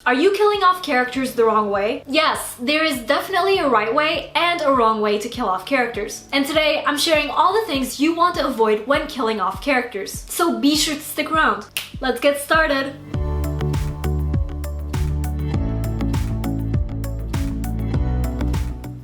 Are you killing off characters the wrong way? Yes, there is definitely a right way and a wrong way to kill off characters. And today, I'm sharing all the things you want to avoid when killing off characters. So be sure to stick around. Let's get started!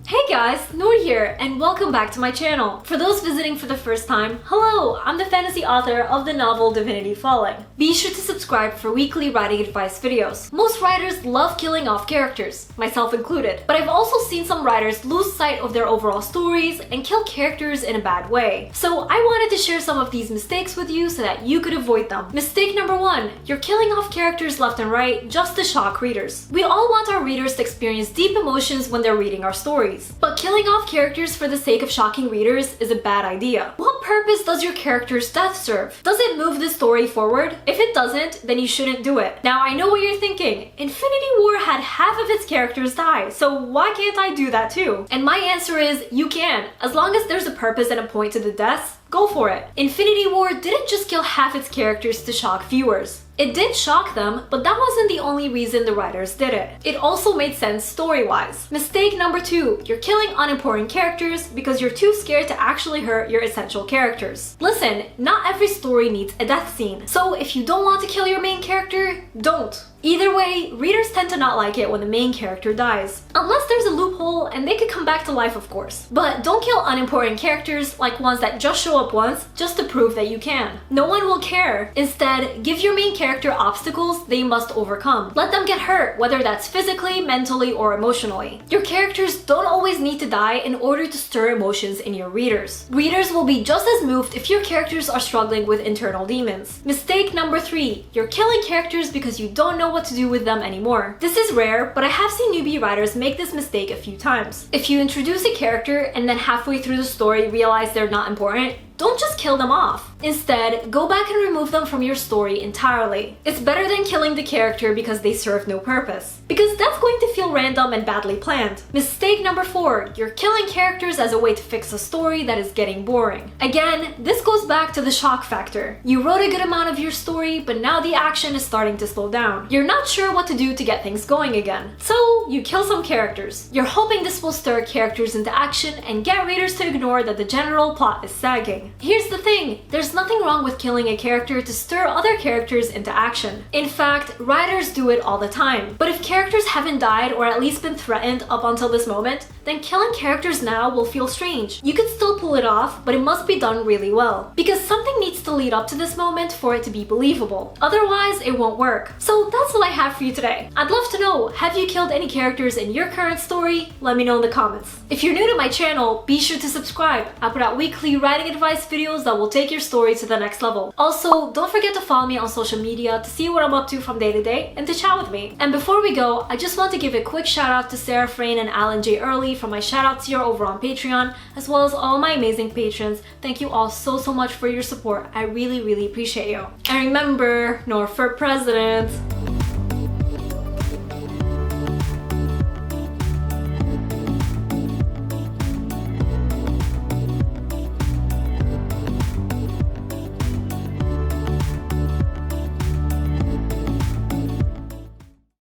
Hey guys, Nour here, and welcome back to my channel. For those visiting for the first time, hello! I'm the fantasy author of the novel Divinity Falling. Be sure to subscribe for weekly writing advice videos. Most writers love killing off characters, myself included, but I've also seen some writers lose sight of their overall stories and kill characters in a bad way. So I wanted to share some of these mistakes with you so that you could avoid them. Mistake number 1. You're killing off characters left and right just to shock readers. We all want our readers to experience deep emotions when they're reading our stories. But killing off characters for the sake of shocking readers is a bad idea. What purpose does your character's death serve? Does it move the story forward? If it doesn't, then you shouldn't do it. Now I know what you're thinking. Infinity War had half of its characters die, so why can't I do that too? And my answer is, you can. As long as there's a purpose and a point to the deaths, go for it. Infinity War didn't just kill half its characters to shock viewers. It did shock them, but that wasn't the only reason the writers did it. It also made sense story-wise. Mistake number 2. You're killing unimportant characters because you're too scared to actually hurt your essential characters. Listen, not every story needs a death scene. So if you don't want to kill your main character, don't. Either way, readers tend to not like it when the main character dies. Unless there's a loophole, and they could come back to life of course. But don't kill unimportant characters like ones that just show up once just to prove that you can. No one will care. Instead, give your main character obstacles they must overcome. Let them get hurt, whether that's physically, mentally, or emotionally. Your characters don't always need to die in order to stir emotions in your readers. Readers will be just as moved if your characters are struggling with internal demons. Mistake number 3. You're killing characters because you don't know what to do with them anymore. This is rare, but I have seen newbie writers make this mistake a few times. If you introduce a character and then halfway through the story realize they're not important, don't just kill them off. Instead, go back and remove them from your story entirely. It's better than killing the character because they serve no purpose, because that's going to feel random and badly planned. Mistake number 4. You're killing characters as a way to fix a story that is getting boring. Again, this goes back to the shock factor. You wrote a good amount of your story, but now the action is starting to slow down. You're not sure what to do to get things going again. So, you kill some characters. You're hoping this will stir characters into action and get readers to ignore that the general plot is sagging. Here's the thing, there's nothing wrong with killing a character to stir other characters into action. In fact, writers do it all the time. But if characters haven't died or at least been threatened up until this moment, then killing characters now will feel strange. You could still pull it off, but it must be done really well. Because something needs to lead up to this moment for it to be believable. Otherwise, it won't work. So that's all I have for you today. I'd love to know, have you killed any characters in your current story? Let me know in the comments. If you're new to my channel, be sure to subscribe. I put out weekly writing advice videos that will take your story to the next level. Also, don't forget to follow me on social media to see what I'm up to from day to day and to chat with me. And before we go, I just want to give a quick shout out to Sarah Frayne and Alan J. Early for my shout out tier over on Patreon, as well as all my amazing patrons. Thank you all so much for your support. I really appreciate you. And remember, Nour for president!